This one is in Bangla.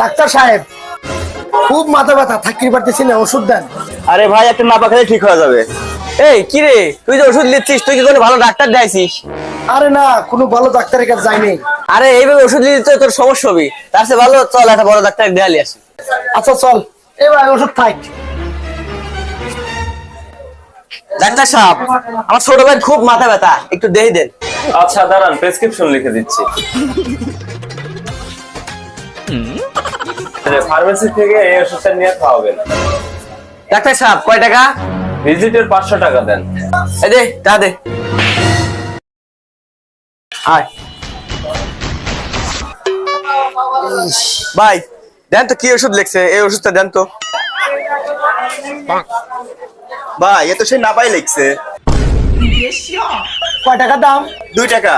ডাক্তার সাহেব, খুব মাথা ব্যথা, থাকতে পারতেছি না, ওষুধ দেন। আরে ভাই, একটা নাপা খেলে ঠিক হয়ে যাবে। এই কি রে, তুই যে ওষুধ নিচ্ছিস, তুই কি কোনো ভালো ডাক্তার দেখাইছিস? আরে না, কোনো ভালো ডাক্তারের কাছে যাইনি। আরে এইভাবে ওষুধ নিতে তো তোর সমস্যা হবে, তার চেয়ে ভালো চল একটা বড় ডাক্তার দেখালি আসি। আচ্ছা চল, এবার ওষুধ থাক। ডাক্তার সাহেব, আমার ছোট ভাইয়ের খুব মাথা ব্যথা, একটু দেখে দেন। আচ্ছা দাঁড়ান, প্রেসক্রিপশন লিখে দিচ্ছি। ফার্মেসি থেকে এই ওষুধটা নিয়ে খাওয়াবেন। ডাক্তার সাহেব, কয় টাকা? ভিজিটের 500 টাকা দেন। এই দে, টা দে। আয় ভাই, দেন তো কি ওষুধ লিখছে, এই ওষুধটা দেন তো। ভাই এ তো সেই নাপাই লিখছে। কয় টাকা দাম? 2 টাকা।